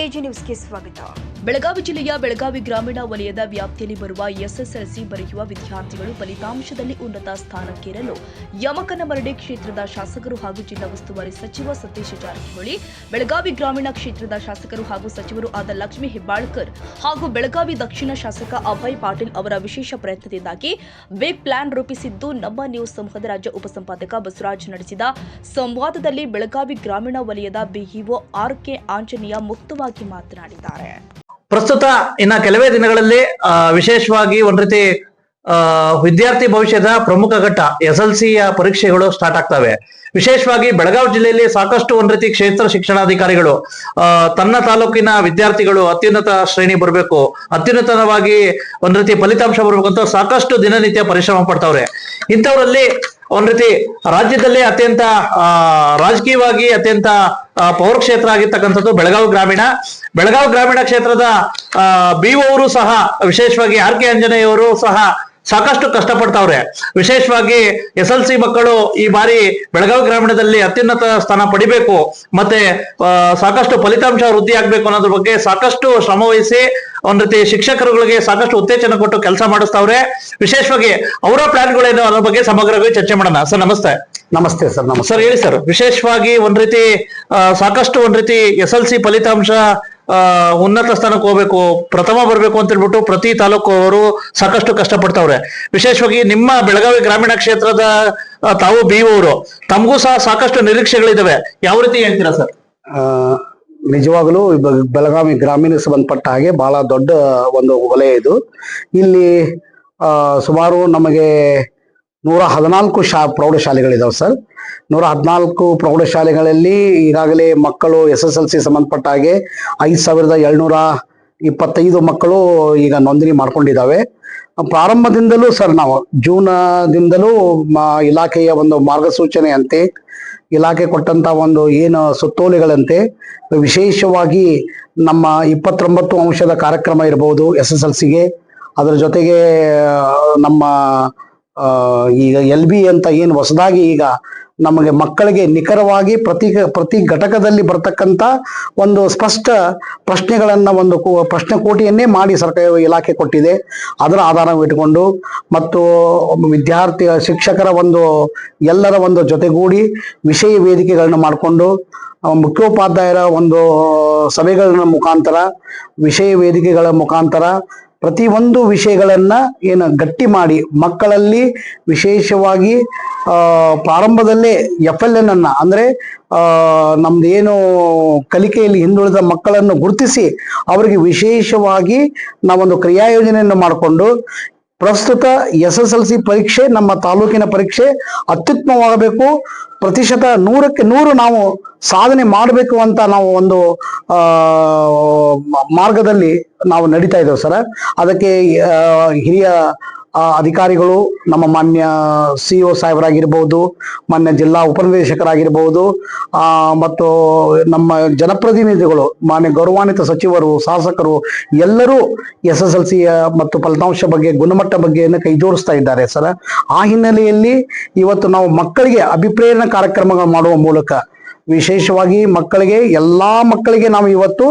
KG ನ್ಯೂಸ್ಗೆ ಸ್ವಾಗತ. ಬೆಳಗಾವಿ ಜಿಲ್ಲೆಯ ಬೆಳಗಾವಿ ಗ್ರಾಮೀಣ ವಲಯದ ವ್ಯಾಪ್ತಿಯಲ್ಲಿ ಬರುವ ಎಸ್ಎಸ್ಎಲ್ಸಿ ಬರೆಯುವ ವಿದ್ಯಾರ್ಥಿಗಳು ಫಲಿತಾಂಶದಲ್ಲಿ ಉನ್ನತ ಸ್ಥಾನಕ್ಕೇರಲು ಯಮಕನಮರಡಿ ಕ್ಷೇತ್ರದ ಶಾಸಕರು ಹಾಗೂ ಜಿಲ್ಲಾ ಉಸ್ತುವಾರಿ ಸಚಿವ ಸತೀಶ ಜಾರಕಿಹೊಳಿ, ಬೆಳಗಾವಿ ಗ್ರಾಮೀಣ ಕ್ಷೇತ್ರದ ಶಾಸಕರು ಹಾಗೂ ಸಚಿವರು ಆದ ಲಕ್ಷ್ಮೀ ಹೆಬ್ಬಾಳ್ಕರ್ ಹಾಗೂ ಬೆಳಗಾವಿ ದಕ್ಷಿಣ ಶಾಸಕ ಅಭಯ್ ಪಾಟೀಲ್ ಅವರ ವಿಶೇಷ ಪ್ರಯತ್ನದಿಂದಾಗಿ ಬಿಗ್ ಪ್ಲಾನ್ ರೂಪಿಸಿದ್ದು. ನಮ್ಮ ನ್ಯೂಸ್ ಸಮೂಹದ ರಾಜ್ಯ ಉಪಸಂಪಾದಕ ಬಸವರಾಜ್ ನಡೆಸಿದ ಸಂವಾದದಲ್ಲಿ ಬೆಳಗಾವಿ ಗ್ರಾಮೀಣ ವಲಯದ ಬಿಇಒ ಆರ್.ಕೆ. ಆಂಜನೇಯ ಮುಕ್ತವಾಗಿ ಮಾತನಾಡಿದ್ದಾರೆ. ಪ್ರಸ್ತುತ ಇನ್ನ ಕೆಲವೇ ದಿನಗಳಲ್ಲಿ ವಿಶೇಷವಾಗಿ ಒಂದ್ ರೀತಿ ವಿದ್ಯಾರ್ಥಿ ಭವಿಷ್ಯದ ಪ್ರಮುಖ ಘಟ್ಟ ಎಸ್ಎಲ್ಸಿಯ ಪರೀಕ್ಷೆಗಳು ಸ್ಟಾರ್ಟ್ ಆಗ್ತವೆ. ವಿಶೇಷವಾಗಿ ಬೆಳಗಾವಿ ಜಿಲ್ಲೆಯಲ್ಲಿ ಸಾಕಷ್ಟು ಒಂದ್ ರೀತಿ ಕ್ಷೇತ್ರ ಶಿಕ್ಷಣಾಧಿಕಾರಿಗಳು ತನ್ನ ತಾಲೂಕಿನ ವಿದ್ಯಾರ್ಥಿಗಳು ಅತ್ಯುನ್ನತ ಶ್ರೇಣಿ ಬರಬೇಕು, ಅತ್ಯುನ್ನತವಾಗಿ ಒಂದ್ ರೀತಿ ಫಲಿತಾಂಶ ಬರ್ಬೇಕು ಅಂತ ಸಾಕಷ್ಟು ದಿನನಿತ್ಯ ಪರಿಶ್ರಮ ಪಡ್ತಾವ್ರೆ. ಇಂಥವರಲ್ಲಿ ಒಂದ್ ರೀತಿ ರಾಜ್ಯದಲ್ಲಿ ಅತ್ಯಂತ ರಾಜಕೀಯವಾಗಿ ಅತ್ಯಂತ ಪವರ್ ಕ್ಷೇತ್ರ ಆಗಿರ್ತಕ್ಕಂಥದ್ದು ಬೆಳಗಾವಿ ಗ್ರಾಮೀಣ ಕ್ಷೇತ್ರದ ಬಿಒ ಅವರು ಸಹ ವಿಶೇಷವಾಗಿ ಆರ್.ಕೆ. ಆಂಜನೇಯ ಅವರು ಸಹ ಸಾಕಷ್ಟು ಕಷ್ಟಪಡ್ತಾವ್ರೆ. ವಿಶೇಷವಾಗಿ ಎಸ್ಎಲ್ಸಿ ಮಕ್ಕಳು ಈ ಬಾರಿ ಬೆಳಗಾವಿ ಗ್ರಾಮೀಣದಲ್ಲಿ ಅತ್ಯುನ್ನತ ಸ್ಥಾನ ಪಡಿಬೇಕು, ಮತ್ತೆ ಸಾಕಷ್ಟು ಫಲಿತಾಂಶ ವೃದ್ಧಿ ಆಗ್ಬೇಕು ಅನ್ನೋದ್ರ ಬಗ್ಗೆ ಸಾಕಷ್ಟು ಶ್ರಮ ವಹಿಸಿ ಒಂದ್ ರೀತಿ ಶಿಕ್ಷಕರುಗಳಿಗೆ ಸಾಕಷ್ಟು ಉತ್ತೇಜನ ಕೊಟ್ಟು ಕೆಲಸ ಮಾಡಿಸ್ತಾವ್ರೆ. ವಿಶೇಷವಾಗಿ ಅವರ ಪ್ಲಾನ್ಗಳೇನು ಅನ್ನೋ ಬಗ್ಗೆ ಸಮಗ್ರವಾಗಿ ಚರ್ಚೆ ಮಾಡೋಣ. ಸರ್ ನಮಸ್ತೆ. ನಮಸ್ತೆ ಸರ್. ನಮಸ್ತೆ ಸರ್, ಹೇಳಿ ಸರ್. ವಿಶೇಷವಾಗಿ ಒಂದ್ ರೀತಿ ಸಾಕಷ್ಟು ಒಂದ್ ರೀತಿ ಎಸ್ಎಲ್ಸಿ ಫಲಿತಾಂಶ ಉನ್ನತ ಸ್ಥಾನಕ್ಕೆ ಹೋಗ್ಬೇಕು, ಪ್ರಥಮ ಬರ್ಬೇಕು ಅಂತ ಹೇಳ್ಬಿಟ್ಟು ಪ್ರತಿ ತಾಲೂಕು ಅವರು ಸಾಕಷ್ಟು ಕಷ್ಟಪಡ್ತಾವ್ರೆ. ವಿಶೇಷವಾಗಿ ನಿಮ್ಮ ಬೆಳಗಾವಿ ಗ್ರಾಮೀಣ ಕ್ಷೇತ್ರದ ತಾವು ಬಿಇಒ ಅವರು, ತಮಗೂ ಸಹ ಸಾಕಷ್ಟು ನಿರೀಕ್ಷೆಗಳಿದಾವೆ. ಯಾವ ರೀತಿ ಹೇಳ್ತೀರಾ ಸರ್? ನಿಜವಾಗಲೂ ಬೆಳಗಾವಿ ಗ್ರಾಮೀಣ ಸಂಬಂಧಪಟ್ಟ ಹಾಗೆ ಬಹಳ ದೊಡ್ಡ ಒಂದು ವಲಯ ಇದು. ಇಲ್ಲಿ ಸುಮಾರು ನಮಗೆ 114 ಪ್ರೌಢಶಾಲೆಗಳಿದಾವೆ ಸರ್. 114 ಪ್ರೌಢಶಾಲೆಗಳಲ್ಲಿ ಈಗಾಗಲೇ ಮಕ್ಕಳು SSLC ಸಂಬಂಧಪಟ್ಟ ಹಾಗೆ 5725 ಮಕ್ಕಳು ಈಗ ನೋಂದಣಿ ಮಾಡ್ಕೊಂಡಿದ್ದಾವೆ. ಪ್ರಾರಂಭದಿಂದಲೂ ಸರ್ ನಾವು ಜೂನ್ದಿಂದಲೂ ಇಲಾಖೆಯ ಒಂದು ಮಾರ್ಗಸೂಚನೆಯಂತೆ, ಇಲಾಖೆ ಕೊಟ್ಟಂತ ಒಂದು ಏನು ಸುತ್ತೋಲೆಗಳಂತೆ ವಿಶೇಷವಾಗಿ ನಮ್ಮ 29 ಅಂಶದ ಕಾರ್ಯಕ್ರಮ ಇರಬಹುದು SSLCಗೆ, ಅದರ ಜೊತೆಗೆ ನಮ್ಮ ಈಗ LB ಅಂತ ಏನು ಹೊಸದಾಗಿ ಈಗ ನಮಗೆ ಮಕ್ಕಳಿಗೆ ನಿಖರವಾಗಿ ಪ್ರತಿ ಘಟಕದಲ್ಲಿ ಬರ್ತಕ್ಕಂಥ ಒಂದು ಸ್ಪಷ್ಟ ಪ್ರಶ್ನೆಗಳನ್ನ ಒಂದು ಪ್ರಶ್ನೆ ಕೋಟಿಯನ್ನೇ ಮಾಡಿ ಸರ್ಕಾರ ಇಲಾಖೆ ಕೊಟ್ಟಿದೆ. ಅದರ ಆಧಾರವಿಟ್ಟುಕೊಂಡು ಮತ್ತು ವಿದ್ಯಾರ್ಥಿ ಶಿಕ್ಷಕರ ಒಂದು ಎಲ್ಲರ ಒಂದು ಜೊತೆಗೂಡಿ ವಿಷಯ ವೇದಿಕೆಗಳನ್ನ ಮಾಡಿಕೊಂಡು ಮುಖ್ಯೋಪಾಧ್ಯಾಯರ ಒಂದು ಸಭೆಗಳ ಮುಖಾಂತರ, ವಿಷಯ ವೇದಿಕೆಗಳ ಮುಖಾಂತರ ಪ್ರತಿಯೊಂದು ವಿಷಯಗಳನ್ನ ಏನು ಗಟ್ಟಿ ಮಾಡಿ ಮಕ್ಕಳಲ್ಲಿ ವಿಶೇಷವಾಗಿ ಪ್ರಾರಂಭದಲ್ಲೇ FLN ಅನ್ನ ಅಂದ್ರೆ ನಮ್ದು ಏನು ಕಲಿಕೆಯಲ್ಲಿ ಹಿಂದುಳಿದ ಮಕ್ಕಳನ್ನು ಗುರುತಿಸಿ ಅವರಿಗೆ ವಿಶೇಷವಾಗಿ ನಾವೊಂದು ಕ್ರಿಯಾ ಯೋಜನೆಯನ್ನು ಮಾಡಿಕೊಂಡು ಪ್ರಸ್ತುತ SSLC ಪರೀಕ್ಷೆ ನಮ್ಮ ತಾಲೂಕಿನ ಪರೀಕ್ಷೆ ಅತ್ಯುತ್ತಮವಾಗಬೇಕು, ಪ್ರತಿಶತ 100ಕ್ಕೆ 100 ನಾವು ಸಾಧನೆ ಮಾಡಬೇಕು ಅಂತ ನಾವು ಒಂದು ಮಾರ್ಗದಲ್ಲಿ ನಾವು ನಡೀತಾ ಇದ್ದೇವೆ ಸರ್. ಅದಕ್ಕೆ ಹಿರಿಯ ಅಧಿಕಾರಿಗಳು, ನಮ್ಮ ಮಾನ್ಯ CO ಸಾಹೇಬರಾಗಿರ್ಬೋದು, ಮಾನ್ಯ ಜಿಲ್ಲಾ ಉಪನಿರ್ದೇಶಕರಾಗಿರ್ಬೋದು, ಮತ್ತು ನಮ್ಮ ಜನಪ್ರತಿನಿಧಿಗಳು, ಮಾನ್ಯ ಗೌರವಾನ್ವಿತ ಸಚಿವರು, ಶಾಸಕರು ಎಲ್ಲರೂ SSLCಯ ಮತ್ತು ಫಲಿತಾಂಶ ಬಗ್ಗೆ, ಗುಣಮಟ್ಟ ಬಗ್ಗೆ ಕೈ ಜೋಡಿಸ್ತಾ ಇದ್ದಾರೆ ಸರ್. ಆ ಹಿನ್ನೆಲೆಯಲ್ಲಿ ಇವತ್ತು ನಾವು ಮಕ್ಕಳಿಗೆ ಅಭಿಪ್ರೇರಣಾ ಕಾರ್ಯಕ್ರಮಗಳು ಮಾಡುವ ಮೂಲಕ ವಿಶೇಷವಾಗಿ ಎಲ್ಲಾ ಮಕ್ಕಳಿಗೆ ನಾವು ಇವತ್ತು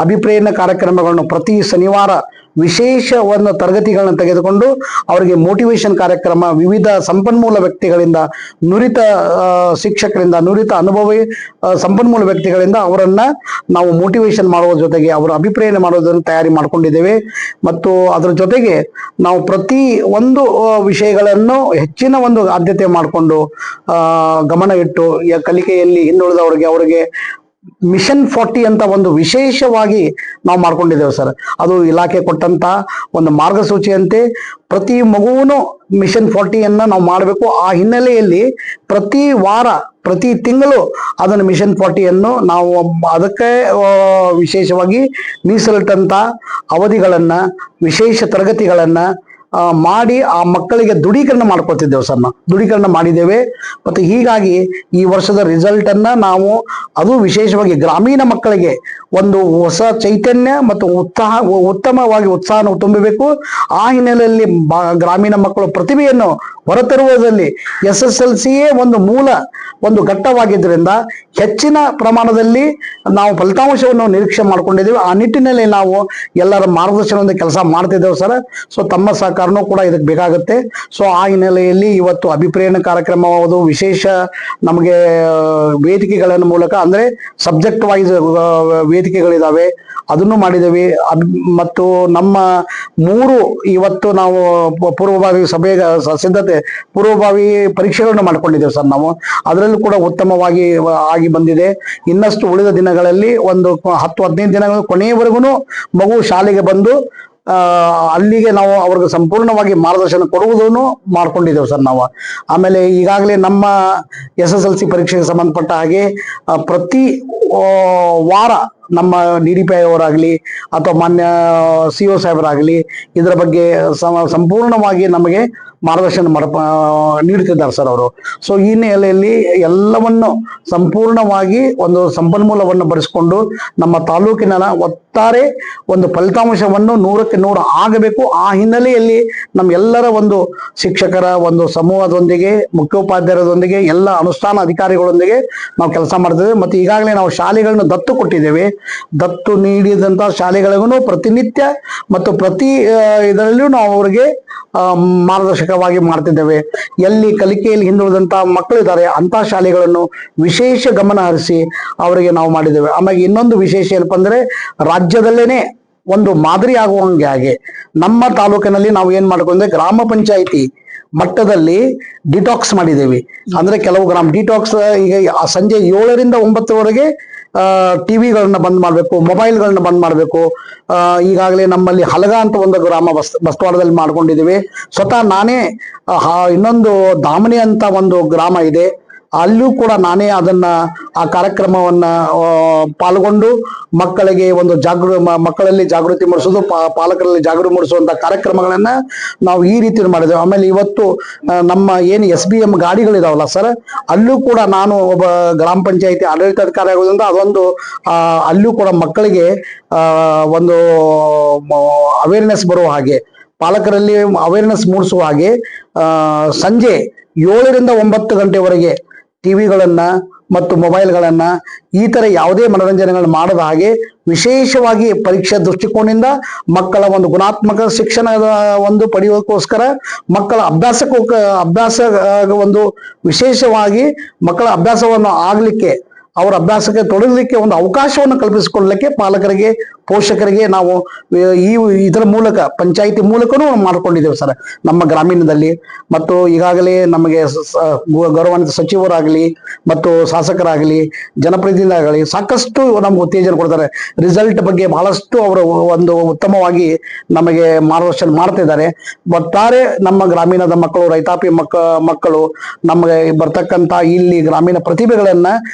ಅಭಿಪ್ರೇರಣಾ ಕಾರ್ಯಕ್ರಮಗಳನ್ನು ಪ್ರತಿ ಶನಿವಾರ ವಿಶೇಷ ಒಂದು ತರಗತಿಗಳನ್ನ ತೆಗೆದುಕೊಂಡು ಅವರಿಗೆ ಮೋಟಿವೇಶನ್ ಕಾರ್ಯಕ್ರಮ, ವಿವಿಧ ಸಂಪನ್ಮೂಲ ವ್ಯಕ್ತಿಗಳಿಂದ, ನುರಿತ ಶಿಕ್ಷಕರಿಂದ, ನುರಿತ ಅನುಭವಿ ಸಂಪನ್ಮೂಲ ವ್ಯಕ್ತಿಗಳಿಂದ ಅವರನ್ನ ನಾವು ಮೋಟಿವೇಶನ್ ಮಾಡುವ ಜೊತೆಗೆ ಅವರ ಅಭಿಪ್ರೇರಣೆ ಮಾಡೋದನ್ನು ತಯಾರಿ ಮಾಡ್ಕೊಂಡಿದ್ದೇವೆ. ಮತ್ತು ಅದರ ಜೊತೆಗೆ ನಾವು ಪ್ರತಿ ಒಂದು ವಿಷಯಗಳನ್ನು ಹೆಚ್ಚಿನ ಒಂದು ಆದ್ಯತೆ ಮಾಡಿಕೊಂಡು ಗಮನ ಇಟ್ಟು ಕಲಿಕೆಯಲ್ಲಿ ಅವರಿಗೆ ಮಿಷನ್ 40 ಅಂತ ಒಂದು ವಿಶೇಷವಾಗಿ ನಾವು ಮಾಡ್ಕೊಂಡಿದ್ದೇವೆ ಸರ್. ಅದು ಇಲಾಖೆ ಕೊಟ್ಟಂತ ಒಂದು ಮಾರ್ಗಸೂಚಿಯಂತೆ ಪ್ರತಿ ಮಗುವೂ ಮಿಷನ್ 40 ನಾವು ಮಾಡಬೇಕು. ಆ ಹಿನ್ನೆಲೆಯಲ್ಲಿ ಪ್ರತಿ ವಾರ, ಪ್ರತಿ ತಿಂಗಳು ಅದನ್ನು ಮಿಷನ್ 40 ನಾವು ಅದಕ್ಕೆ ವಿಶೇಷವಾಗಿ ಮೀಸಲಿಟ್ಟಂತ ಅವಧಿಗಳನ್ನ, ವಿಶೇಷ ತರಗತಿಗಳನ್ನ ಮಾಡಿ ಆ ಮಕ್ಕಳಿಗೆ ದೃಢೀಕರಣ ಮಾಡ್ಕೊಳ್ತಿದ್ದೇವೆ ಸರ್. ನಾವು ದೃಢೀಕರಣ ಮಾಡಿದ್ದೇವೆ. ಮತ್ತು ಹೀಗಾಗಿ ಈ ವರ್ಷದ ರಿಸಲ್ಟ್ ಅನ್ನ ನಾವು ಅದು ವಿಶೇಷವಾಗಿ ಗ್ರಾಮೀಣ ಮಕ್ಕಳಿಗೆ ಒಂದು ಹೊಸ ಚೈತನ್ಯ ಮತ್ತು ಉತ್ತಮವಾಗಿ ಉತ್ಸಾಹವನ್ನು ತುಂಬಬೇಕು. ಆ ಹಿನ್ನೆಲೆಯಲ್ಲಿ ಗ್ರಾಮೀಣ ಮಕ್ಕಳು ಪ್ರತಿಭೆಯನ್ನು ಹೊರತರುವುದರಲ್ಲಿ SSLCಯೇ ಒಂದು ಘಟ್ಟವಾಗಿದ್ದರಿಂದ ಹೆಚ್ಚಿನ ಪ್ರಮಾಣದಲ್ಲಿ ನಾವು ಫಲಿತಾಂಶವನ್ನು ನಿರೀಕ್ಷೆ ಮಾಡ್ಕೊಂಡಿದ್ದೇವೆ. ಆ ನಿಟ್ಟಿನಲ್ಲಿ ನಾವು ಎಲ್ಲರ ಮಾರ್ಗದರ್ಶನದಿಂದ ಕೆಲಸ ಮಾಡ್ತಿದ್ದೇವೆ ಸರ್. ಸೊ ತಮ್ಮ ಸಹಕಾರನೂ ಕೂಡ ಇದಕ್ಕೆ ಬೇಕಾಗುತ್ತೆ. ಸೊ ಆ ಹಿನ್ನೆಲೆಯಲ್ಲಿ ಇವತ್ತು ಅಭಿಪ್ರೇರಣೆ ಕಾರ್ಯಕ್ರಮವಾಗುವುದು ವಿಶೇಷ ನಮಗೆ ವೇದಿಕೆಗಳ ಮೂಲಕ ಅಂದ್ರೆ ಸಬ್ಜೆಕ್ಟ್ ವೈಸ್ ವೇದಿಕೆಗಳಿದಾವೆ, ಅದನ್ನು ಮಾಡಿದ್ದೇವೆ. ಮತ್ತು ನಮ್ಮ 3 ಇವತ್ತು ನಾವು ಪೂರ್ವಭಾವಿ ಸಭೆ ಸಿದ್ಧತೆ ಪೂರ್ವಭಾವಿ ಪರೀಕ್ಷೆಗಳನ್ನು ಮಾಡ್ಕೊಂಡಿದ್ದೇವೆ ಸರ್. ನಾವು ಅದರಲ್ಲೂ ಕೂಡ ಉತ್ತಮವಾಗಿ ಆಗಿ ಬಂದಿದೆ. ಇನ್ನಷ್ಟು ಉಳಿದ ದಿನಗಳಲ್ಲಿ ಒಂದು 10-15 ದಿನಗಳ ಕೊನೆಯವರೆಗೂ ಮಗು ಶಾಲೆಗೆ ಬಂದು ಅಲ್ಲಿಗೆ ನಾವು ಅವ್ರಿಗೆ ಸಂಪೂರ್ಣವಾಗಿ ಮಾರ್ಗದರ್ಶನ ಕೊಡುವುದನ್ನು ಮಾಡ್ಕೊಂಡಿದ್ದೇವೆ ಸರ್ ನಾವು. ಆಮೇಲೆ ಈಗಾಗಲೇ ನಮ್ಮ SSLC ಪರೀಕ್ಷೆಗೆ ಸಂಬಂಧಪಟ್ಟ ಹಾಗೆ ಪ್ರತಿ ವಾರ ನಮ್ಮ DDPI ಅವರಾಗಲಿ ಅಥವಾ ಮಾನ್ಯ CO ಸಾಹೇಬರಾಗಲಿ ಇದರ ಬಗ್ಗೆ ಸಂಪೂರ್ಣವಾಗಿ ನಮಗೆ ಮಾರ್ಗದರ್ಶನ ನೀಡುತ್ತಿದ್ದಾರೆ ಸರ್ ಅವರು. ಸೊ ಈ ಹಿನ್ನೆಲೆಯಲ್ಲಿ ಎಲ್ಲವನ್ನು ಸಂಪೂರ್ಣವಾಗಿ ಒಂದು ಸಂಪನ್ಮೂಲವನ್ನು ಬರೆಸಿಕೊಂಡು ನಮ್ಮ ತಾಲೂಕಿನ ಒಟ್ಟಾರೆ ಒಂದು ಫಲಿತಾಂಶವನ್ನು 100ಕ್ಕೆ 100 ಆಗಬೇಕು. ಆ ಹಿನ್ನೆಲೆಯಲ್ಲಿ ನಮ್ಮೆಲ್ಲರ ಒಂದು ಶಿಕ್ಷಕರ ಒಂದು ಸಮೂಹದೊಂದಿಗೆ, ಮುಖ್ಯೋಪಾಧ್ಯಾಯರೊಂದಿಗೆ, ಎಲ್ಲ ಅನುಷ್ಠಾನ ಅಧಿಕಾರಿಗಳೊಂದಿಗೆ ನಾವು ಕೆಲಸ ಮಾಡ್ತಿದ್ದೇವೆ. ಮತ್ತು ಈಗಾಗಲೇ ನಾವು ಶಾಲೆಗಳನ್ನು ದತ್ತು ಕೊಟ್ಟಿದ್ದೇವೆ. ದತ್ತು ನೀಡಿದಂತ ಶಾಲೆಗಳಿಗೂ ಪ್ರತಿನಿತ್ಯ ಮತ್ತು ಪ್ರತಿ ಇದರಲ್ಲಿಯೂ ನಾವು ಅವರಿಗೆ ಮಾರ್ಗದರ್ಶಕವಾಗಿ ಮಾಡ್ತಿದ್ದೇವೆ. ಎಲ್ಲಿ ಕಲಿಕೆಯಲ್ಲಿ ಹಿಂದುಳಿದಂತ ಮಕ್ಕಳಿದ್ದಾರೆ ಅಂತ ಶಾಲೆಗಳನ್ನು ವಿಶೇಷ ಗಮನ ಹರಿಸಿ ಅವರಿಗೆ ನಾವು ಮಾಡಿದ್ದೇವೆ. ಆಮೇಲೆ ಇನ್ನೊಂದು ವಿಶೇಷ ಏನಪ್ಪ ಅಂದ್ರೆ ರಾಜ್ಯದಲ್ಲೇನೆ ಒಂದು ಮಾದರಿ ಆಗುವಂಗೆ ಹಾಗೆ ನಮ್ಮ ತಾಲೂಕಿನಲ್ಲಿ ನಾವು ಏನ್ ಮಾಡ್ಕೊಂಡ್ರೆ ಗ್ರಾಮ ಪಂಚಾಯಿತಿ ಮಟ್ಟದಲ್ಲಿ ಡಿಟಾಕ್ಸ್ ಮಾಡಿದ್ದೇವೆ. ಅಂದ್ರೆ ಕೆಲವು ಗ್ರಾಮ ಡಿಟಾಕ್ಸ್ ಈಗ ಸಂಜೆ 7ರಿಂದ 9ವರೆಗೆ ಟಿವಿಗಳನ್ನ ಬಂದ್ ಮಾಡ್ಬೇಕು, ಮೊಬೈಲ್ಗಳನ್ನ ಬಂದ್ ಮಾಡ್ಬೇಕು. ಈಗಾಗಲೇ ನಮ್ಮಲ್ಲಿ ಹಲಗ ಅಂತ ಒಂದು ಗ್ರಾಮ ಬಸ್ತವಾಡದಲ್ಲಿ ಮಾಡ್ಕೊಂಡಿದ್ದೀವಿ. ಸ್ವತಃ ನಾನೇ ಇನ್ನೊಂದು ದಾಮಣಿ ಅಂತ ಒಂದು ಗ್ರಾಮ ಇದೆ, ಅಲ್ಲೂ ಕೂಡ ನಾನೇ ಆ ಕಾರ್ಯಕ್ರಮವನ್ನ ಪಾಲ್ಗೊಂಡು ಮಕ್ಕಳಿಗೆ ಒಂದು ಮಕ್ಕಳಲ್ಲಿ ಜಾಗೃತಿ ಮೂಡಿಸೋದು, ಪಾಲಕರಲ್ಲಿ ಜಾಗೃತಿ ಮೂಡಿಸುವಂತ ಕಾರ್ಯಕ್ರಮಗಳನ್ನ ನಾವು ಈ ರೀತಿ ಮಾಡಿದ್ದೇವೆ. ಆಮೇಲೆ ಇವತ್ತು ನಮ್ಮ ಏನು SBM ಗಾಡಿಗಳಿದಾವಲ್ಲ ಸರ್, ಅಲ್ಲೂ ಕೂಡ ನಾನು ಒಬ್ಬ ಗ್ರಾಮ ಪಂಚಾಯತಿ ಆಡಳಿತಾಧಿಕಾರಿ ಆಗೋದ್ರಿಂದ ಅದೊಂದು ಅಲ್ಲೂ ಕೂಡ ಮಕ್ಕಳಿಗೆ ಒಂದು ಅವೇರ್ನೆಸ್ ಬರುವ ಹಾಗೆ, ಪಾಲಕರಲ್ಲಿ ಅವೇರ್ನೆಸ್ ಮೂಡಿಸುವ ಹಾಗೆ ಸಂಜೆ 7ರಿಂದ 9 ಗಂಟೆವರೆಗೆ ಟಿವಿಗಳನ್ನ ಮತ್ತು ಮೊಬೈಲ್ಗಳನ್ನ ಈ ತರ ಯಾವುದೇ ಮನೋರಂಜನೆಗಳನ್ನ ಮಾಡದ ಹಾಗೆ ವಿಶೇಷವಾಗಿ ಪರೀಕ್ಷಾ ದೃಷ್ಟಿಕೋನದಿಂದ ಮಕ್ಕಳ ಒಂದು ಗುಣಾತ್ಮಕ ಶಿಕ್ಷಣದ ಒಂದು ಪಡೆಯೋಕ್ಕೋಸ್ಕರ ಮಕ್ಕಳ ಅಭ್ಯಾಸ ಒಂದು ವಿಶೇಷವಾಗಿ ಮಕ್ಕಳ ಅಭ್ಯಾಸವನ್ನು ಆಗ್ಲಿಕ್ಕೆ, ಅವರ ಅಭ್ಯಾಸಕ್ಕೆ ತೊಡಗಲಿಕ್ಕೆ ಒಂದು ಅವಕಾಶವನ್ನು ಕಲ್ಪಿಸಿಕೊಳ್ಳಲಿಕ್ಕೆ ಪಾಲಕರಿಗೆ, ಪೋಷಕರಿಗೆ ನಾವು ಇದರ ಮೂಲಕ ಪಂಚಾಯಿತಿ ಮೂಲಕನೂ ಮಾಡ್ಕೊಂಡಿದ್ದೇವೆ ಸರ್ ನಮ್ಮ ಗ್ರಾಮೀಣದಲ್ಲಿ. ಮತ್ತು ಈಗಾಗಲೇ ನಮಗೆ ಗೌರವಾನ್ವಿತ ಸಚಿವರಾಗಲಿ ಮತ್ತು ಶಾಸಕರಾಗಲಿ ಜನಪ್ರತಿನಿಧಿಗಳಾಗಲಿ ಸಾಕಷ್ಟು ನಮ್ಗೆ ಉತ್ತೇಜನ ಕೊಡ್ತಾರೆ. ರಿಸಲ್ಟ್ ಬಗ್ಗೆ ಬಹಳಷ್ಟು ಅವರು ಒಂದು ಉತ್ತಮವಾಗಿ ನಮಗೆ ಮಾರ್ಗದರ್ಶನ ಮಾಡ್ತಿದ್ದಾರೆ. ಒಟ್ಟಾರೆ ನಮ್ಮ ಗ್ರಾಮೀಣದ ಮಕ್ಕಳು, ರೈತಾಪಿ ಮಕ್ಕಳು ನಮಗೆ ಬರ್ತಕ್ಕಂಥ ಇಲ್ಲಿ ಗ್ರಾಮೀಣ ಪ್ರತಿಭೆಗಳನ್ನ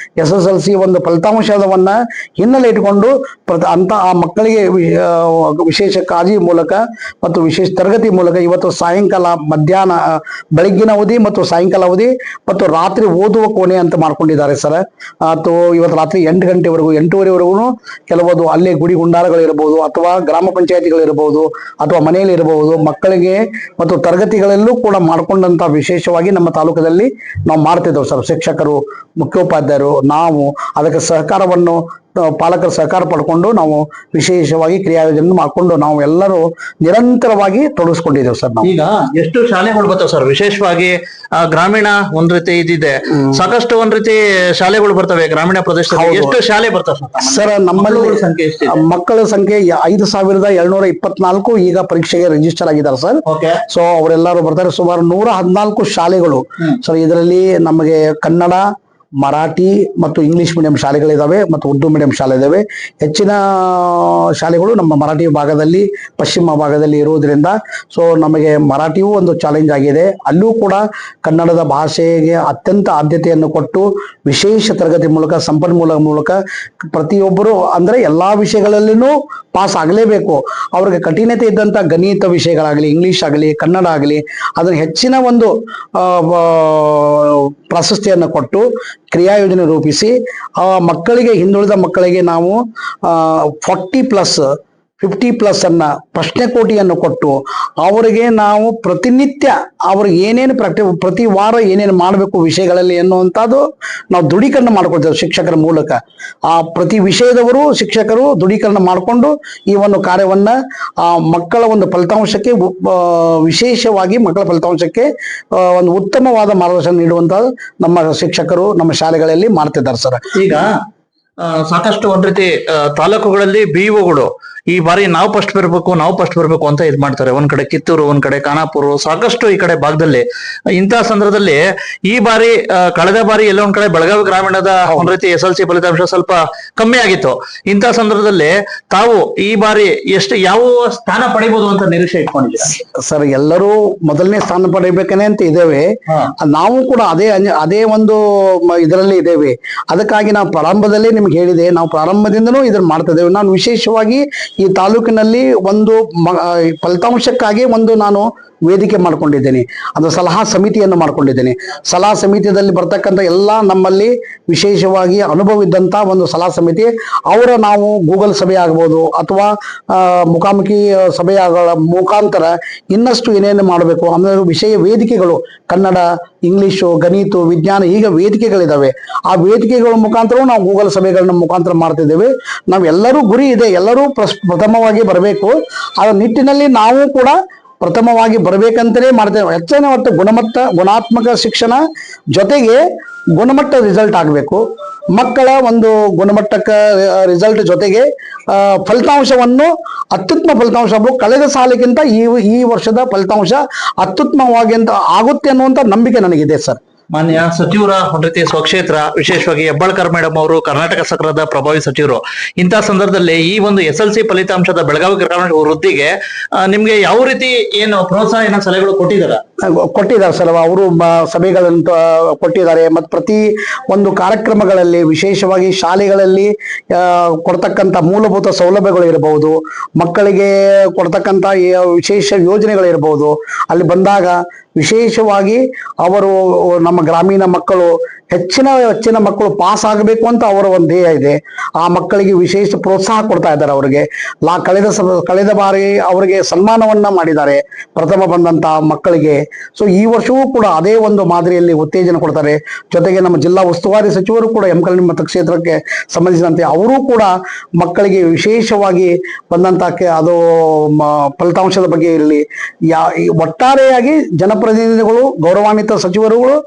SSLC ಒಂದು ಫಲಿತಾಂಶವನ್ನ ಹಿನ್ನೆಲೆ ಇಟ್ಕೊಂಡು ಆ ಮಕ್ಕಳಿಗೆ ವಿಶೇಷ ಕಾಳಜಿ ಮೂಲಕ ಮತ್ತು ವಿಶೇಷ ತರಗತಿ ಮೂಲಕ ಇವತ್ತು ಸಾಯಂಕಾಲ, ಮಧ್ಯಾಹ್ನ, ಬೆಳಗ್ಗಿನ ಅವಧಿ ಮತ್ತು ಸಾಯಂಕಾಲ ಅವಧಿ ಮತ್ತು ರಾತ್ರಿ ಓದುವ ಕೋಣೆ ಅಂತ ಮಾಡ್ಕೊಂಡಿದ್ದಾರೆ ಸರ್. ಅಥವಾ ಇವತ್ತು ರಾತ್ರಿ 8 ಗಂಟೆವರೆಗೂ 8:30ವರೆಗೂ ಕೆಲವೊಂದು ಅಲ್ಲೇ ಗುಡಿ ಗುಂಡಾರಗಳಿರ್ಬೋದು ಅಥವಾ ಗ್ರಾಮ ಪಂಚಾಯತಿಗಳಿರ್ಬೋದು ಅಥವಾ ಮನೆಯಲ್ಲಿ ಇರಬಹುದು ಮಕ್ಕಳಿಗೆ ಮತ್ತು ತರಗತಿಗಳಲ್ಲೂ ಕೂಡ ಮಾಡ್ಕೊಂಡಂತ ವಿಶೇಷವಾಗಿ ನಮ್ಮ ತಾಲೂಕದಲ್ಲಿ ನಾವು ಮಾಡ್ತಿದ್ದೇವೆ ಸರ್. ಶಿಕ್ಷಕರು, ಮುಖ್ಯೋಪಾಧ್ಯಾಯರು, ನಾವು ಅದಕ್ಕೆ ಸಹಕಾರವನ್ನು ಪಾಲಕರ ಸಹಕಾರ ಪಡ್ಕೊಂಡು ನಾವು ವಿಶೇಷವಾಗಿ ಕ್ರಿಯಾಯೋಜನೆ ಮಾಡ್ಕೊಂಡು ನಾವು ಎಲ್ಲರೂ ನಿರಂತರವಾಗಿ ತೊಡಗಿಸ್ಕೊಂಡಿದ್ದೇವೆ ಸರ್. ನಾವು ಈಗ ಎಷ್ಟು ಶಾಲೆಗಳು ಬರ್ತಾವೆ ಸರ್? ವಿಶೇಷವಾಗಿ ಗ್ರಾಮೀಣ ಒಂದ್ ರೀತಿ ಇದಿದೆ, ಸಾಕಷ್ಟು ಒಂದ್ ರೀತಿ ಶಾಲೆಗಳು ಬರ್ತವೆ ಗ್ರಾಮೀಣ ಪ್ರದೇಶದಲ್ಲಿ. ಎಷ್ಟು ಶಾಲೆ ಬರ್ತವೆ ಸರ್? ನಮ್ಮಲ್ಲಿ ಮಕ್ಕಳ ಸಂಖ್ಯೆ 5,724 ಈಗ ಪರೀಕ್ಷೆಗೆ ರಿಜಿಸ್ಟರ್ ಆಗಿದ್ದಾರೆ ಸರ್. ಸೊ ಅವರೆಲ್ಲರೂ ಬರ್ತಾರೆ. ಸುಮಾರು 114 ಶಾಲೆಗಳು ಸರ್. ಇದರಲ್ಲಿ ನಮಗೆ ಕನ್ನಡ, ಮರಾಠಿ ಮತ್ತು ಇಂಗ್ಲಿಷ್ ಮೀಡಿಯಂ ಶಾಲೆಗಳಿದಾವೆ ಮತ್ತು ಉರ್ದು ಮೀಡಿಯಂ ಶಾಲೆ ಇದಾವೆ. ಹೆಚ್ಚಿನ ಶಾಲೆಗಳು ನಮ್ಮ ಮರಾಠಿ ಭಾಗದಲ್ಲಿ, ಪಶ್ಚಿಮ ಭಾಗದಲ್ಲಿ ಇರುವುದರಿಂದ ಸೊ ನಮಗೆ ಮರಾಠಿಯೂ ಒಂದು ಚಾಲೆಂಜ್ ಆಗಿದೆ. ಅಲ್ಲೂ ಕೂಡ ಕನ್ನಡದ ಭಾಷೆಗೆ ಅತ್ಯಂತ ಆದ್ಯತೆಯನ್ನು ಕೊಟ್ಟು ವಿಶೇಷ ತರಗತಿ ಮೂಲಕ, ಸಂಪನ್ಮೂಲ ಮೂಲಕ ಪ್ರತಿಯೊಬ್ಬರು ಅಂದ್ರೆ ಎಲ್ಲಾ ವಿಷಯಗಳಲ್ಲಿನೂ ಪಾಸ್ ಆಗಲೇಬೇಕು. ಅವ್ರಿಗೆ ಕಠಿಣತೆ ಇದ್ದಂಥ ಗಣಿತ ವಿಷಯಗಳಾಗಲಿ, ಇಂಗ್ಲಿಷ್ ಆಗಲಿ, ಕನ್ನಡ ಆಗಲಿ, ಅದನ್ನು ಹೆಚ್ಚಿನ ಒಂದು ಪ್ರಾಶಸ್ತ್ಯವನ್ನು ಕೊಟ್ಟು ಕ್ರಿಯಾ ಯೋಜನೆ ರೂಪಿಸಿ ಆ ಮಕ್ಕಳಿಗೆ, ಹಿಂದುಳಿದ ಮಕ್ಕಳಿಗೆ ನಾವು 50+ ಅನ್ನ ಪ್ರಶ್ನೆ ಕೋಟಿಯನ್ನು ಕೊಟ್ಟು ಅವರಿಗೆ ನಾವು ಪ್ರತಿನಿತ್ಯ ಅವ್ರಿಗೆ ಏನೇನು ಪ್ರತಿ ವಾರ ಏನೇನು ಮಾಡಬೇಕು ವಿಷಯಗಳಲ್ಲಿ ಎನ್ನುವಂಥದ್ದು ನಾವು ದೃಢೀಕರಣ ಮಾಡ್ಕೊಳ್ತೇವೆ ಶಿಕ್ಷಕರ ಮೂಲಕ. ಆ ಪ್ರತಿ ವಿಷಯದವರು ಶಿಕ್ಷಕರು ದೃಢೀಕರಣ ಮಾಡಿಕೊಂಡು ಈ ಒಂದು ಕಾರ್ಯವನ್ನ ಮಕ್ಕಳ ಒಂದು ಫಲಿತಾಂಶಕ್ಕೆ, ವಿಶೇಷವಾಗಿ ಮಕ್ಕಳ ಫಲಿತಾಂಶಕ್ಕೆ ಒಂದು ಉತ್ತಮವಾದ ಮಾರ್ಗದರ್ಶನ ನೀಡುವಂತ ನಮ್ಮ ಶಿಕ್ಷಕರು ನಮ್ಮ ಶಾಲೆಗಳಲ್ಲಿ ಮಾಡ್ತಿದ್ದಾರೆ ಸರ್. ಈಗ ಸಾಕಷ್ಟು ಒಂದ್ ರೀತಿ ತಾಲೂಕುಗಳಲ್ಲಿ BEOಗಳು ಈ ಬಾರಿ ನಾವು ಫಸ್ಟ್ ಬರ್ಬೇಕು ಅಂತ ಇದ್ ಮಾಡ್ತಾರೆ. ಒಂದ್ ಕಡೆ ಕಿತ್ತೂರು, ಒಂದ್ ಕಡೆ ಖಾನಾಪುರ, ಸಾಕಷ್ಟು ಈ ಕಡೆ ಭಾಗದಲ್ಲಿ. ಇಂತಹ ಸಂದರ್ಭದಲ್ಲಿ ಈ ಬಾರಿ ಕಳೆದ ಬಾರಿ ಎಲ್ಲ ಒಂದ್ ಕಡೆ ಬೆಳಗಾವಿ ಗ್ರಾಮೀಣದ ಒಂದ್ ರೀತಿ SLC ಫಲಿತಾಂಶ ಸ್ವಲ್ಪ ಕಮ್ಮಿ ಆಗಿತ್ತು. ಇಂತಹ ಸಂದರ್ಭದಲ್ಲಿ ತಾವು ಈ ಬಾರಿ ಯಾವ ಸ್ಥಾನ ಪಡಿಬಹುದು ಅಂತ ನಿರೀಕ್ಷೆ ಇಟ್ಕೊಂಡಿದ್ದೀರಾ? ಸರ್, ಎಲ್ಲರೂ ಮೊದಲನೇ ಸ್ಥಾನ ಪಡಿಬೇಕನೆ ಅಂತ ಇದ್ದೇವೆ. ನಾವು ಕೂಡ ಅದೇ ಒಂದು ಇದರಲ್ಲಿ ಇದ್ದೇವೆ. ಅದಕ್ಕಾಗಿ ನಾವು ಪ್ರಾರಂಭದಲ್ಲೇ ನಿಮ್ಗೆ ಹೇಳಿದೆ, ನಾವು ಪ್ರಾರಂಭದಿಂದನೂ ಇದನ್ನ ಮಾಡ್ತಾ ಇದ್ದೇವೆ. ನಾನು ವಿಶೇಷವಾಗಿ ಈ ತಾಲೂಕಿನಲ್ಲಿ ಒಂದು ಫಲಿತಾಂಶಕ್ಕಾಗಿ ನಾನು ವೇದಿಕೆ ಮಾಡ್ಕೊಂಡಿದ್ದೇನೆ. ಅದು ಸಲಹಾ ಸಮಿತಿಯನ್ನು ಮಾಡ್ಕೊಂಡಿದ್ದೇನೆ. ಸಲಹಾ ಸಮಿತಿಯಲ್ಲಿ ಬರ್ತಕ್ಕಂಥ ಎಲ್ಲ ನಮ್ಮಲ್ಲಿ ವಿಶೇಷವಾಗಿ ಅನುಭವ ಇದ್ದಂತ ಒಂದು ಸಲಹಾ ಸಮಿತಿ ಅವರ ನಾವು ಗೂಗಲ್ ಸಭೆ ಆಗ್ಬೋದು ಅಥವಾ ಮುಖಾಮುಖಿ ಸಭೆಗಳ ಮುಖಾಂತರ ಇನ್ನಷ್ಟು ಏನೇನು ಮಾಡಬೇಕು ಅಂದ್ರೆ ವಿಷಯ ವೇದಿಕೆಗಳು, ಕನ್ನಡ, ಇಂಗ್ಲಿಷು, ಗಣಿತ, ವಿಜ್ಞಾನ, ಈಗ ವೇದಿಕೆಗಳಿದಾವೆ. ಆ ವೇದಿಕೆಗಳ ಮುಖಾಂತರ ನಾವು ಗೂಗಲ್ ಸಭೆಗಳನ್ನ ಮುಖಾಂತರ ಮಾಡ್ತಿದ್ದೇವೆ. ನಾವೆಲ್ಲರೂ ಗುರಿ ಇದೆ, ಎಲ್ಲರೂ ಪ್ರಥಮವಾಗಿ ಬರಬೇಕು. ಆ ನಿಟ್ಟಿನಲ್ಲಿ ನಾವು ಕೂಡ ಪ್ರಥಮವಾಗಿ ಬರಬೇಕಂತಲೇ ಮಾಡ್ತೇವೆ. ಹೆಚ್ಚಿನ ಒಟ್ಟು ಗುಣಾತ್ಮಕ ಶಿಕ್ಷಣ ಜೊತೆಗೆ ಗುಣಮಟ್ಟ ರಿಸಲ್ಟ್ ಆಗಬೇಕು. ಮಕ್ಕಳ ಒಂದು ಗುಣಮಟ್ಟಕ ರಿಸಲ್ಟ್ ಜೊತೆಗೆ ಫಲಿತಾಂಶವನ್ನು ಅತ್ಯುತ್ತಮ ಫಲಿತಾಂಶ ಕಳೆದ ಸಾಲಿಗಿಂತ ಈ ವರ್ಷದ ಫಲಿತಾಂಶ ಅತ್ಯುತ್ತಮವಾಗಿ ಆಗುತ್ತೆ ಅನ್ನುವಂಥ ನಂಬಿಕೆ ನನಗಿದೆ ಸರ್. ಮಾನ್ಯ ಸಚಿವರ ಒಂದ್ ರೀತಿ ಸ್ವಕ್ಷೇತ್ರ, ವಿಶೇಷವಾಗಿ ಹೆಬ್ಬಾಳ್ಕರ್ ಮೇಡಮ್ ಅವರು ಕರ್ನಾಟಕ ಸರ್ಕಾರದ ಪ್ರಭಾವಿ ಸಚಿವರು. ಇಂತಹ ಸಂದರ್ಭದಲ್ಲಿ ಈ ಒಂದು SLC ಫಲಿತಾಂಶದ ಬೆಳಗಾವಿ ಗ್ರಾಮೀಣ ವೃದ್ಧಿಗೆ ನಿಮ್ಗೆ ಯಾವ ರೀತಿ ಏನು ಪ್ರೋತ್ಸಾಹ ಸಲಹೆಗಳು ಕೊಟ್ಟಿದ್ದಾರೆ ಸರ್. ಅವರು ಸಭೆಗಳನ್ನು ಕೊಟ್ಟಿದ್ದಾರೆ. ಮತ್ತು ಪ್ರತಿ ಒಂದು ಕಾರ್ಯಕ್ರಮಗಳಲ್ಲಿ, ವಿಶೇಷವಾಗಿ ಶಾಲೆಗಳಲ್ಲಿ ಕೊಡ್ತಕ್ಕಂಥ ಮೂಲಭೂತ ಸೌಲಭ್ಯಗಳು ಇರಬಹುದು, ಮಕ್ಕಳಿಗೆ ಕೊಡ್ತಕ್ಕಂಥ ವಿಶೇಷ ಯೋಜನೆಗಳಿರ್ಬಹುದು, ಅಲ್ಲಿ ಬಂದಾಗ ವಿಶೇಷವಾಗಿ ಅವರು ನಮ್ಮ ಗ್ರಾಮೀಣ ಮಕ್ಕಳು ಹೆಚ್ಚಿನ ಮಕ್ಕಳು ಪಾಸ್ ಆಗಬೇಕು ಅಂತ ಅವರ ಒಂದು ಧ್ಯೇಯ ಇದೆ. ಆ ಮಕ್ಕಳಿಗೆ ವಿಶೇಷ ಪ್ರೋತ್ಸಾಹ ಕೊಡ್ತಾ ಇದ್ದಾರೆ. ಅವರಿಗೆ ಕಳೆದ ಬಾರಿ ಅವರಿಗೆ ಸನ್ಮಾನವನ್ನ ಮಾಡಿದ್ದಾರೆ ಪ್ರಥಮ ಬಂದಂತ ಮಕ್ಕಳಿಗೆ. ಸೊ ಈ ವರ್ಷವೂ ಕೂಡ ಅದೇ ಒಂದು ಮಾದರಿಯಲ್ಲಿ ಉತ್ತೇಜನ ಕೊಡ್ತಾರೆ. ಜೊತೆಗೆ ನಮ್ಮ ಜಿಲ್ಲಾ ಉಸ್ತುವಾರಿ ಸಚಿವರು ಕೂಡ ಎಂ.ಕಲ್ಯಾಣಿ ಮತಕ್ಷೇತ್ರಕ್ಕೆ ಸಂಬಂಧಿಸಿದಂತೆ ಅವರು ಕೂಡ ಮಕ್ಕಳಿಗೆ ವಿಶೇಷವಾಗಿ ಬಂದಂತ ಅದು ಫಲಿತಾಂಶದ ಬಗ್ಗೆ ಇರಲಿ, ಒಟ್ಟಾರೆಯಾಗಿ ಜನಪ್ರತಿನಿಧಿಗಳು, ಗೌರವಾನ್ವಿತ ಸಚಿವರುಗಳು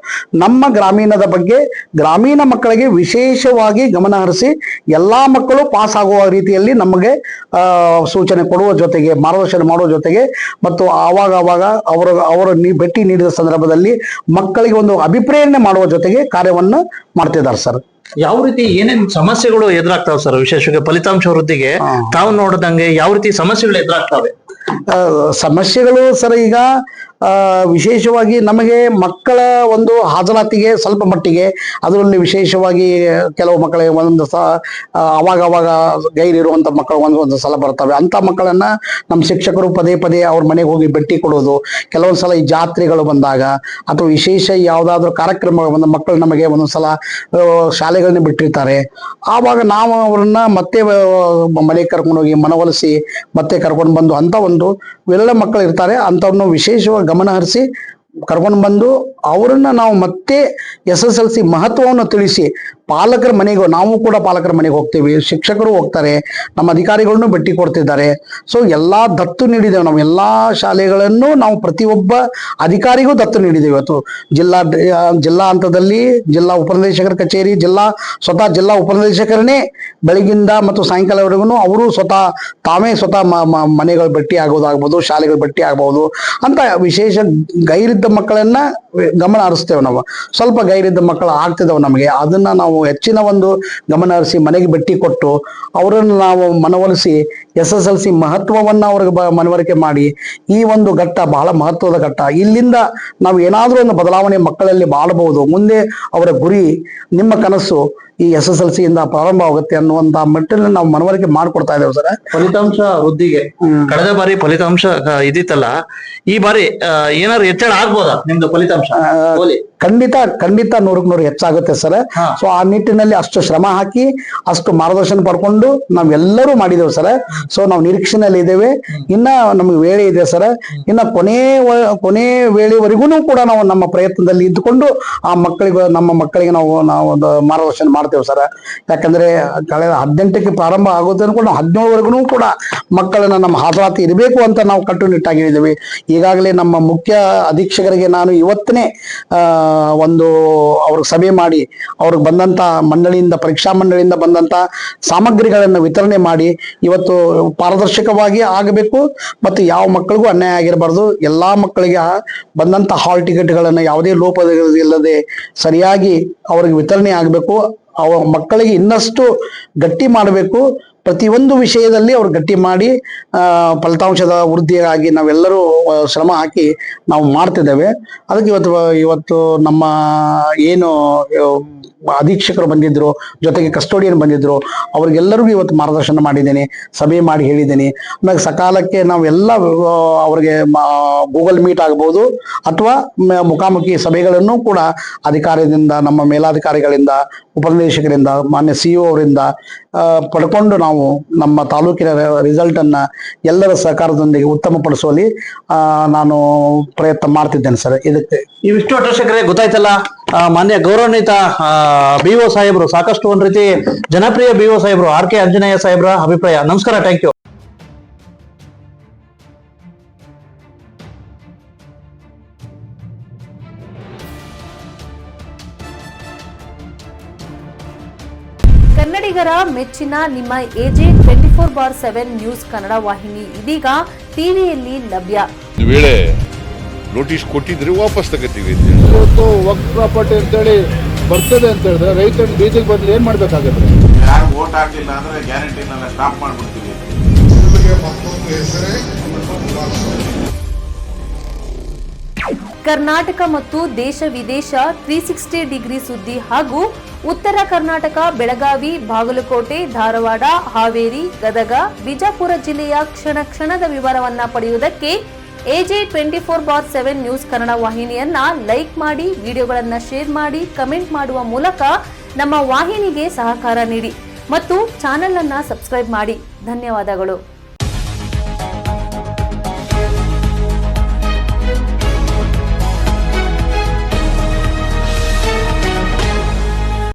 ನಮ್ಮ ಗ್ರಾಮೀಣದ ಬಗ್ಗೆ, ಗ್ರಾಮೀಣ ಮಕ್ಕಳಿಗೆ ವಿಶೇಷವಾಗಿ ಗಮನ ಹರಿಸಿ ಎಲ್ಲಾ ಮಕ್ಕಳು ಪಾಸ್ ಆಗುವ ರೀತಿಯಲ್ಲಿ ನಮಗೆ ಸೂಚನೆ ಕೊಡುವ ಜೊತೆಗೆ, ಮಾರ್ಗದರ್ಶನ ಮಾಡುವ ಜೊತೆಗೆ, ಮತ್ತು ಆವಾಗ ಅವರು ಭೇಟಿ ನೀಡಿದ ಸಂದರ್ಭದಲ್ಲಿ ಮಕ್ಕಳಿಗೆ ಒಂದು ಅಭಿಪ್ರೇರಣೆ ಮಾಡುವ ಜೊತೆಗೆ ಕಾರ್ಯವನ್ನು ಮಾಡ್ತಿದ್ದಾರೆ ಸರ್. ಯಾವ ರೀತಿ ಏನೇನ್ ಸಮಸ್ಯೆಗಳು ಎದುರಾಗ್ತಾವ ಸರ್? ವಿಶೇಷವಾಗಿ ಫಲಿತಾಂಶ ವೃದ್ಧಿಗೆ ತಾವು ನೋಡಿದಂಗೆ ಯಾವ ರೀತಿ ಸಮಸ್ಯೆಗಳು ಎದುರಾಗ್ತವೆ? ಸಮಸ್ಯೆಗಳು ಸರ್, ಈಗ ವಿಶೇಷವಾಗಿ ನಮಗೆ ಮಕ್ಕಳ ಒಂದು ಹಾಜರಾತಿಗೆ ಸ್ವಲ್ಪ ಮಟ್ಟಿಗೆ, ಅದರಲ್ಲಿ ವಿಶೇಷವಾಗಿ ಕೆಲವು ಮಕ್ಕಳಿಗೆ ಅವಾಗ ಗೈರಿರುವಂತ ಮಕ್ಕಳು ಒಂದು ಸಲ ಬರ್ತವೆ. ಅಂತ ಮಕ್ಕಳನ್ನ ನಮ್ಮ ಶಿಕ್ಷಕರು ಪದೇ ಅವ್ರ ಮನೆಗೆ ಹೋಗಿ ಭೇಟಿ ಕೊಡೋದು. ಕೆಲವೊಂದು ಸಲ ಈ ಜಾತ್ರೆಗಳು ಬಂದಾಗ ಅಥವಾ ವಿಶೇಷ ಯಾವುದಾದ್ರೂ ಕಾರ್ಯಕ್ರಮಗಳು ಬಂದ ಮಕ್ಕಳು ನಮಗೆ ಒಂದೊಂದ್ಸಲ ಶಾಲೆಗಳನ್ನ ಬಿಟ್ಟಿರ್ತಾರೆ. ಆವಾಗ ನಾವು ಅವ್ರನ್ನ ಮತ್ತೆ ಮನೆಗೆ ಕರ್ಕೊಂಡು ಹೋಗಿ ಮನವೊಲಿಸಿ ಮತ್ತೆ ಕರ್ಕೊಂಡು ಬಂದು ಅಂತ ಒಂದು ಎಲ್ಲ ಮಕ್ಕಳು ಇರ್ತಾರೆ, ಅಂಥವ್ರನ್ನ ವಿಶೇಷವಾಗಿ ಗಮನ ಹರಿಸಿ ಕರ್ಕೊಂಡು ಬಂದು ಅವರನ್ನ ನಾವು ಮತ್ತೆ SSLC ಮಹತ್ವವನ್ನು ತಿಳಿಸಿ ನಾವು ಕೂಡ ಪಾಲಕರ ಮನೆಗೆ ಹೋಗ್ತೀವಿ, ಶಿಕ್ಷಕರು ಹೋಗ್ತಾರೆ, ನಮ್ಮ ಅಧಿಕಾರಿಗಳನ್ನು ಭೇಟಿ ಕೊಡ್ತಿದ್ದಾರೆ. ಸೊ ಎಲ್ಲಾ ದತ್ತು ನೀಡಿದ್ದೇವೆ. ನಾವು ಎಲ್ಲಾ ಶಾಲೆಗಳನ್ನು ನಾವು ಪ್ರತಿಯೊಬ್ಬ ಅಧಿಕಾರಿಗೂ ದತ್ತು ನೀಡಿದ್ದೇವೆ. ಇವತ್ತು ಜಿಲ್ಲಾ ಹಂತದಲ್ಲಿ ಜಿಲ್ಲಾ ಉಪನಿರ್ದೇಶಕರ ಕಚೇರಿ, ಸ್ವತಃ ಜಿಲ್ಲಾ ಉಪನಿರ್ದೇಶಕರನ್ನೇ ಬೆಳಗಿಂದ ಮತ್ತು ಸಾಯಂಕಾಲವರೆಗೂ ಅವರು ತಾವೇ ಮನೆಗಳು ಭೇಟಿ ಆಗೋದಾಗ್ಬೋದು, ಶಾಲೆಗಳು ಭೇಟಿ ಆಗ್ಬಹುದು ಅಂತ ವಿಶೇಷ ಗೈರಿದ್ದ ಮಕ್ಕಳನ್ನ ಗಮನ ಹರಿಸ್ತೇವೆ. ನಾವು ಸ್ವಲ್ಪ ಗೈರಿದ್ದ ಮಕ್ಕಳು ಆಗ್ತಿದ್ದಾವೆ ನಮಗೆ, ಅದನ್ನ ನಾವು ಹೆಚ್ಚಿನ ಒಂದು ಗಮನ ಹರಿಸಿ ಮನೆಗೆ ಭೇಟಿ ಕೊಟ್ಟು ಅವರನ್ನು ನಾವು ಮನವೊಲಿಸಿ SSLC ಮಹತ್ವವನ್ನ ಅವ್ರಿಗೆ ಮನವರಿಕೆ ಮಾಡಿ ಈ ಒಂದು ಘಟ್ಟ ಬಹಳ ಮಹತ್ವದ ಘಟ್ಟ. ಇಲ್ಲಿಂದ ನಾವು ಏನಾದ್ರೂ ಒಂದು ಬದಲಾವಣೆ ಮಕ್ಕಳಲ್ಲಿ ಮಾಡಬಹುದು. ಮುಂದೆ ಅವರ ಗುರಿ, ನಿಮ್ಮ ಕನಸು ಈ SSLC ಇಂದ ಪ್ರಾರಂಭ ಆಗುತ್ತೆ ಅನ್ನುವಂತ ಮಟ್ಟಲ್ಲಿ ನಾವು ಮನವರಿಕೆ ಮಾಡ್ಕೊಡ್ತಾ ಇದ್ದೇವೆ ಸರ್. ಫಲಿತಾಂಶ ವೃದ್ಧಿಗೆ ಕಳೆದ ಬಾರಿ ಫಲಿತಾಂಶ ಇದಿತ್ತಲ್ಲ, ಈ ಬಾರಿ ಏನಾದ್ರು ಹೆಚ್ಚಳ ಆಗ್ಬೋದಾ ನಿಮ್ದು ಫಲಿತಾಂಶ? ಖಂಡಿತ 100% ಹೆಚ್ಚಾಗುತ್ತೆ ಸರ್. ಸೊ ಆ ನಿಟ್ಟಿನಲ್ಲಿ ಅಷ್ಟು ಶ್ರಮ ಹಾಕಿ ಅಷ್ಟು ಮಾರ್ಗದರ್ಶನ ಪಡ್ಕೊಂಡು ನಾವೆಲ್ಲರೂ ಮಾಡಿದ್ದೇವೆ ಸರ್. ಸೊ ನಾವು ನಿರೀಕ್ಷೆನಲ್ಲಿ ಇದ್ದೇವೆ. ಇನ್ನ ನಮ್ಗೆ ವೇಳೆ ಇದೆ ಸರ್. ಇನ್ನ ಕೊನೆ ವೇಳೆವರೆಗೂ ಕೂಡ ನಾವು ನಮ್ಮ ಪ್ರಯತ್ನದಲ್ಲಿ ಇದ್ದುಕೊಂಡು ಆ ನಮ್ಮ ಮಕ್ಕಳಿಗೆ ನಾವು ಒಂದು ಮಾರ್ಗದರ್ಶನ ಮಾಡ್ತೇವೆ ಸರ್. ಯಾಕಂದ್ರೆ ಕಳೆದ 18ಕ್ಕೆ ಪ್ರಾರಂಭ ಆಗುತ್ತೆ ಅನ್ಕೊಂಡು ನಾವು 17ವರೆಗೂ ಕೂಡ ಮಕ್ಕಳನ್ನ ನಮ್ಮ ಹಾಜರಾತಿ ಇರಬೇಕು ಅಂತ ನಾವು ಕಟ್ಟುನಿಟ್ಟಾಗಿ ಹೇಳಿದ್ದೇವೆ. ಈಗಾಗಲೇ ನಮ್ಮ ಮುಖ್ಯ ಅಧೀಕ್ಷಕರಿಗೆ ನಾನು ಇವತ್ತನೇ ಒಂದು ಅವ್ರಿಗೆ ಸಭೆ ಮಾಡಿ ಅವ್ರಿಗೆ ಬಂದಂತ ಪರೀಕ್ಷಾ ಮಂಡಳಿಯಿಂದ ಬಂದಂತ ಸಾಮಗ್ರಿಗಳನ್ನು ವಿತರಣೆ ಮಾಡಿ ಇವತ್ತು ಪಾರದರ್ಶಕವಾಗಿ ಆಗಬೇಕು ಮತ್ತು ಯಾವ ಮಕ್ಕಳಿಗೂ ಅನ್ಯಾಯ ಆಗಿರಬಾರ್ದು. ಎಲ್ಲಾ ಮಕ್ಕಳಿಗೆ ಬಂದಂತ ಹಾಲ್ ಟಿಕೆಟ್ಗಳನ್ನು ಯಾವುದೇ ಲೋಪವಿಲ್ಲದೆ ಸರಿಯಾಗಿ ಅವ್ರಿಗೆ ವಿತರಣೆ ಆಗಬೇಕು. ಮಕ್ಕಳಿಗೆ ಇನ್ನಷ್ಟು ಗಟ್ಟಿ ಮಾಡಬೇಕು. ಪ್ರತಿಯೊಂದು ವಿಷಯದಲ್ಲಿ ಅವ್ರು ಗಟ್ಟಿ ಮಾಡಿ ಫಲಿತಾಂಶದ ವೃದ್ಧಿಯಾಗಿ ನಾವೆಲ್ಲರೂ ಶ್ರಮ ಹಾಕಿ ನಾವು ಮಾಡ್ತಿದ್ದೇವೆ. ಅದಕ್ಕೆ ಇವತ್ತು ನಮ್ಮ ಏನು ಅಧೀಕ್ಷಕರು ಬಂದಿದ್ರು, ಜೊತೆಗೆ ಕಸ್ಟೋಡಿಯನ್ ಬಂದಿದ್ರು, ಅವ್ರಿಗೆಲ್ಲರಿಗೂ ಇವತ್ತು ಮಾರ್ಗದರ್ಶನ ಮಾಡಿದ್ದೇನೆ, ಸಭೆ ಮಾಡಿ ಹೇಳಿದ್ದೇನೆ. ಆಮೇಲೆ ಸಕಾಲಕ್ಕೆ ನಾವೆಲ್ಲ ಅವ್ರಿಗೆ ಗೂಗಲ್ ಮೀಟ್ ಆಗ್ಬೋದು ಅಥವಾ ಮುಖಾಮುಖಿ ಸಭೆಗಳನ್ನು ಕೂಡ ಅಧಿಕಾರಿಯಿಂದ, ನಮ್ಮ ಮೇಲಾಧಿಕಾರಿಗಳಿಂದ, ಉಪನಿರ್ದೇಶಕರಿಂದ, ಮಾನ್ಯ CEO ಅವರಿಂದ ಪಡ್ಕೊಂಡು ನಾವು ನಮ್ಮ ತಾಲೂಕಿನ ರಿಸಲ್ಟ್ ಅನ್ನ ಎಲ್ಲರ ಸಹಕಾರದೊಂದಿಗೆ ಉತ್ತಮಪಡಿಸುವಲ್ಲಿ ನಾನು ಪ್ರಯತ್ನ ಮಾಡ್ತಿದ್ದೇನೆ ಸರ್. ಇದಕ್ಕೆ ಇವಿಷ್ಟು ಅಟೋಶಕರೇ ಗೊತ್ತಾಯ್ತಲ್ಲ, ಮಾನ್ಯ ಗೌರವಾನ್ವಿತ BO ಸಾಹೇಬ್ರು, ಸಾಕಷ್ಟು ಒಂದ್ ರೀತಿ ಜನಪ್ರಿಯ BO ಸಾಹೇಬ್ರು RK ಆಂಜನೇಯ ಸಾಹೇಬ್ರ ಅಭಿಪ್ರಾಯ. ನಮಸ್ಕಾರ, ಥ್ಯಾಂಕ್ ಯು. ಕನ್ನಡಿಗರ ಮೆಚ್ಚಿನ ನಿಮ್ಮ AJ 24/7 ನ್ಯೂಸ್ ಕನ್ನಡ ವಾಹಿನಿ ಇದೀಗ ಟಿವಿಯಲ್ಲಿ ಲಭ್ಯ. ವೇಳೆ ನೋಟಿಸ್ ಕೊಟ್ಟಿದ್ರೆ ವಾಪಸ್ ತಗೋತೀವಿ. ಇವತ್ತು ವಕ್ಫ್ ಪ್ರಾಪರ್ಟಿ ಅಂತೇಳಿ ಬರ್ತದೆ ಅಂತ ಹೇಳಿದ್ರೆ ರೈತರು ಬೀದಿಗೆ ಬಂದ್ರೆ ಏನ್ ಮಾಡ್ಬೇಕಾಗತ್ತೆ? ಯಾರು ವೋಟ್ ಹಾಕಿಲ್ಲ ಅಂದ್ರೆ ಗ್ಯಾರಂಟಿನೆಲ್ಲ ಸ್ಟಾಪ್ ಮಾಡ್ಬಿಡ್ತೀವಿ. ಕರ್ನಾಟಕ ಮತ್ತು ದೇಶ ವಿದೇಶ 360 ಡಿಗ್ರಿ ಸುದ್ದಿ ಹಾಗೂ ಉತ್ತರ ಕರ್ನಾಟಕ, ಬೆಳಗಾವಿ, ಬಾಗಲಕೋಟೆ, ಧಾರವಾಡ, ಹಾವೇರಿ, ಗದಗ, ಬಿಜಾಪುರ ಜಿಲ್ಲೆಯ ಕ್ಷಣ ಕ್ಷಣದ ವಿವರವನ್ನ ಪಡೆಯುವುದಕ್ಕೆ AJ 24/7 ನ್ಯೂಸ್ ಕನ್ನಡ ವಾಹಿನಿಯನ್ನ ಲೈಕ್ ಮಾಡಿ, ವಿಡಿಯೋಗಳನ್ನ ಶೇರ್ ಮಾಡಿ, ಕಮೆಂಟ್ ಮಾಡುವ ಮೂಲಕ ನಮ್ಮ ವಾಹಿನಿಗೆ ಸಹಕಾರ ನೀಡಿ ಮತ್ತು ಚಾನೆಲ್ ಅನ್ನ ಸಬ್ಸ್ಕ್ರೈಬ್ ಮಾಡಿ. ಧನ್ಯವಾದಗಳು.